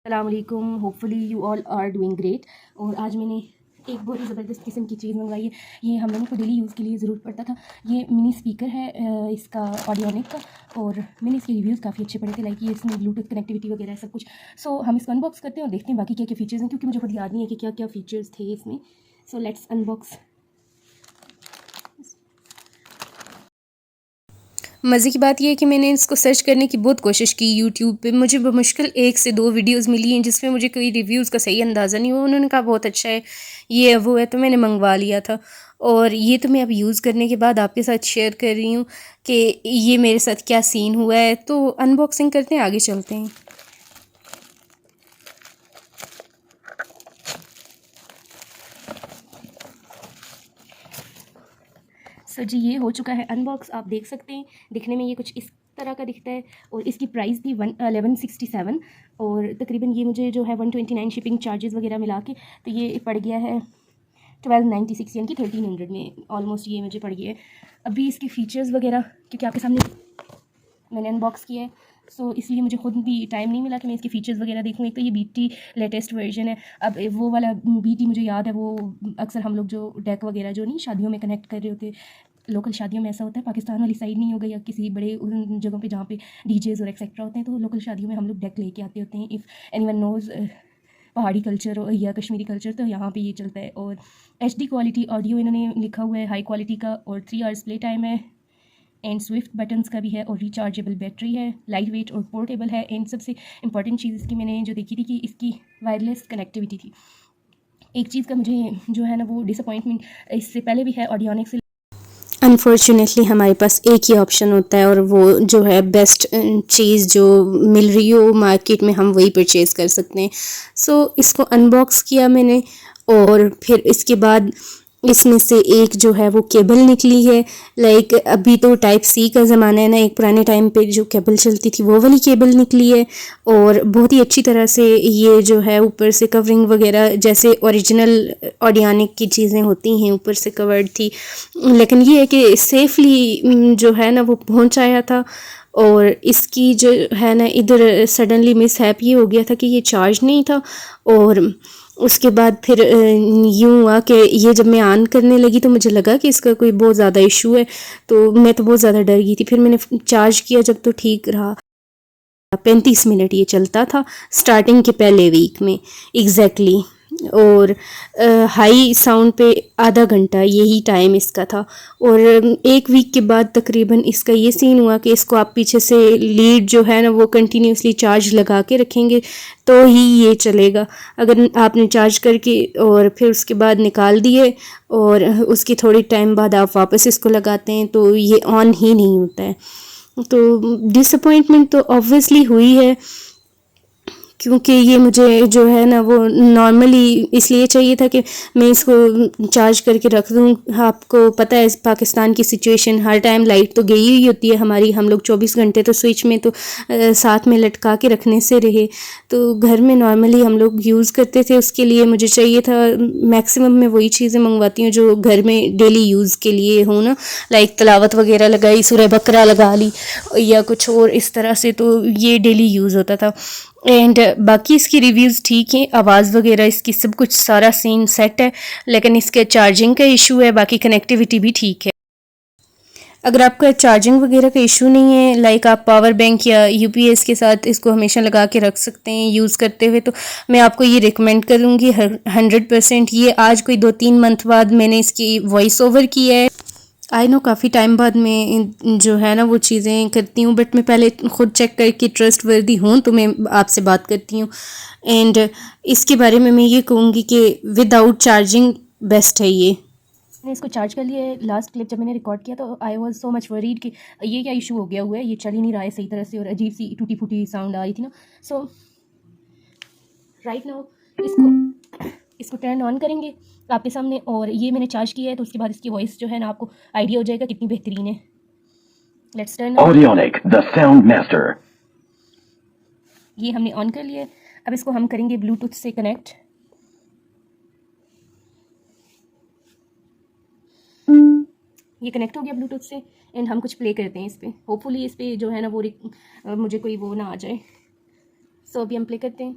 अस्सलाम वालेकुम, hopefully you all are doing great. और आज मैंने एक बहुत ही ज़बरदस्त किस्म की चीज़ मंगवाई है। ये हम लोगों को डेली यूज़ के लिए ज़रूरत पड़ता था। ये मिनी स्पीकर है इसका ऑडियोनिक का, और मैंने इसके रिव्यूज़ काफ़ी अच्छे पढ़े थे। लाइक ये इसमें ब्लूटूथ कनेक्टिविटी वगैरह है सब कुछ। सो हम इसको अनबॉक्स करते हैं और देखते हैं बाकी क्या क्या फ़ीचर्स हैं, क्योंकि मुझे खुद याद नहीं है कि क्या क्या फ़ीचर्स थे इसमें। So let's unbox. मज़े की बात यह है कि मैंने इसको सर्च करने की बहुत कोशिश की यूट्यूब पे। मुझे बमुश्किल 1 से 2 वीडियोज़ मिली हैं जिसमें मुझे कोई रिव्यूज़ का सही अंदाज़ा नहीं हुआ। उन्होंने कहा बहुत अच्छा है, ये है वो है, तो मैंने मंगवा लिया था। और ये तो मैं अब यूज़ करने के बाद आपके साथ शेयर कर रही हूँ कि ये मेरे साथ क्या सीन हुआ है। तो अनबॉक्सिंग करते हैं, आगे चलते हैं। सर जी, ये हो चुका है अनबॉक्स। आप देख सकते हैं दिखने में ये कुछ इस तरह का दिखता है, और इसकी प्राइस थी 1167, और तकरीबन ये मुझे जो है 129 शिपिंग चार्जेस वगैरह मिला के, तो ये पड़ गया है 1296, यानी कि 1300 में ऑलमोस्ट ये मुझे पड़ गया है। अभी इसके फ़ीचर्स वगैरह क्योंकि आपके सामने मैंने अनबॉक्स किया है, सो इसलिए मुझे खुद भी टाइम नहीं मिला कि मैं इसके फ़ीचर्स वगैरह देखूँ। एक तो ये बीटी लेटेस्ट वर्जन है। अब वो वाला बीटी मुझे याद है, वो अक्सर हम लोग जो डेक वगैरह जो नहीं शादियों में कनेक्ट कर रहे होते, लोकल शादियों में ऐसा होता है, पाकिस्तान वाली साइड नहीं होगा या किसी बड़े उन जगहों पे जहाँ पे डीजेज़ और एक्सेट्रा होते हैं, तो लोकल शादियों में हम लोग डेक लेके आते होते हैं। इफ़ एनीवन नोज़ पहाड़ी कल्चर या कश्मीरी कल्चर, तो यहाँ पे ये चलता है। और HD क्वालिटी ऑडियो इन्होंने लिखा हुआ है, हाई क्वालिटी का, और 3 आवर्स प्ले टाइम है, एंड स्विफ्ट बटन्स का भी है, और रिचार्जेबल बैटरी है, लाइट वेट और पोर्टेबल है। एंड सबसे इंपॉर्टेंट चीज़ इसकी मैंने जो देखी थी कि इसकी वायरलेस कनेक्टिविटी थी। एक चीज़ का मुझे जो है ना वो डिसअपॉइंटमेंट इससे पहले भी है ऑडियोनिक से। अनफॉर्चुनेटली हमारे पास एक ही ऑप्शन होता है, और वो जो है बेस्ट चीज़ जो मिल रही हो मार्केट में, हम वही परचेज़ कर सकते हैं। सो इसको अनबॉक्स किया मैंने, और फिर इसके बाद इसमें से एक जो है वो केबल निकली है। लाइक अभी तो टाइप सी का ज़माना है ना, एक पुराने टाइम पे जो केबल चलती थी वो वाली केबल निकली है। और बहुत ही अच्छी तरह से ये जो है ऊपर से कवरिंग वगैरह जैसे ओरिजिनल ऑडियोनिक की चीज़ें होती हैं ऊपर से कवर्ड थी, लेकिन ये है कि सेफली जो है ना वो पहुंचाया था। और इसकी जो है ना इधर सडनली मिस हैप ये हो गया था कि ये चार्ज नहीं था। और उसके बाद फिर यूँ हुआ कि ये जब मैं ऑन करने लगी तो मुझे लगा कि इसका कोई बहुत ज़्यादा इशू है, तो मैं तो बहुत ज़्यादा डर गई थी। फिर मैंने चार्ज किया जब, तो ठीक रहा। 35 मिनट ये चलता था स्टार्टिंग के पहले वीक में एग्जैक्टली। और हाई साउंड पे आधा घंटा यही टाइम इसका था। और 1 वीक के बाद तकरीबन इसका ये सीन हुआ कि इसको आप पीछे से लीड जो है ना वो कंटिन्यूसली चार्ज लगा के रखेंगे तो ही ये चलेगा। अगर आपने चार्ज करके और फिर उसके बाद निकाल दिए और उसकी थोड़ी टाइम बाद आप वापस इसको लगाते हैं तो ये ऑन ही नहीं होता है। तो डिसअपॉइंटमेंट तो ऑब्वियसली हुई है, क्योंकि ये मुझे जो है ना वो नॉर्मली इसलिए चाहिए था कि मैं इसको चार्ज करके रख दूँ। आपको पता है पाकिस्तान की सिचुएशन, हर टाइम लाइट तो गई हुई होती है हमारी, हम लोग 24 घंटे तो स्विच में तो साथ में लटका के रखने से रहे। तो घर में नॉर्मली हम लोग यूज़ करते थे, उसके लिए मुझे चाहिए था। मैक्सिमम मैं वही चीज़ें मंगवाती हूँ जो घर में डेली यूज़ के लिए हो ना, लाइक तलावत वगैरह लगाई, सूरह बकरा लगा ली या कुछ और इस तरह से, तो ये डेली यूज़ होता था। एंड बाकी इसकी रिव्यूज़ ठीक हैं, आवाज़ वगैरह इसकी सब कुछ सारा सीन सेट है, लेकिन इसके चार्जिंग का इशू है, बाकी कनेक्टिविटी भी ठीक है। अगर आपका चार्जिंग वगैरह का इशू नहीं है, लाइक आप पावर बैंक या यूपीएस के साथ इसको हमेशा लगा के रख सकते हैं यूज़ करते हुए, तो मैं आपको ये रिकमेंड करूँगी 100%। ये आज कोई 2-3 मंथ बाद मैंने इसकी वॉइस ओवर किया है। आई नो काफ़ी टाइम बाद मैं जो है ना वो चीज़ें करती हूँ, बट मैं पहले खुद चेक करके ट्रस्ट वर्दी हूँ तो मैं आपसे बात करती हूँ। एंड इसके बारे में मैं ये कहूँगी कि विदाउट चार्जिंग बेस्ट है ये। मैंने इसको चार्ज कर लिया है। लास्ट क्लिप जब मैंने रिकॉर्ड किया तो I was so much worried कि ये क्या इशू हो गया हुआ है, ये चल ही नहीं रहा है सही तरह से, और अजीब सी टूटी फूटी साउंड आ रही थी ना। सो राइट नाउ इसको टर्न ऑन करेंगे आपके सामने, और ये मैंने चार्ज किया है, तो उसके बाद इसकी वॉइस जो है ना आपको आइडिया हो जाएगा कितनी बेहतरीन है। Let's turn Audionic, the sound master. ये हमने ऑन कर लिया है। अब इसको हम करेंगे ब्लूटूथ से कनेक्ट। ये कनेक्ट हो गया ब्लूटूथ से, एंड हम कुछ प्ले करते हैं इस पर। होपफुली इस पर जो है ना वो मुझे कोई वो ना आ जाए। सो अभी हम प्ले करते हैं।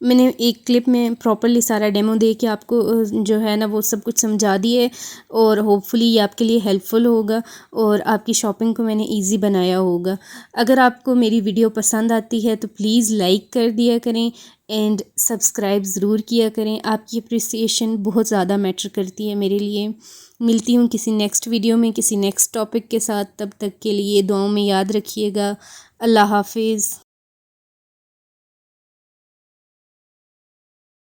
मैंने एक क्लिप में प्रॉपरली सारा डेमो दे के आपको जो है ना वो सब कुछ समझा दिए और होपफुली ये आपके लिए हेल्पफुल होगा और आपकी शॉपिंग को मैंने इजी बनाया होगा। अगर आपको मेरी वीडियो पसंद आती है तो प्लीज़ लाइक कर दिया करें एंड सब्सक्राइब ज़रूर किया करें। आपकी अप्रिसिएशन बहुत ज़्यादा मैटर करती है मेरे लिए। मिलती हूँ किसी नेक्स्ट वीडियो में किसी नेक्स्ट टॉपिक के साथ। तब तक के लिए दुआओं में याद रखिएगा। अल्लाह हाफिज़।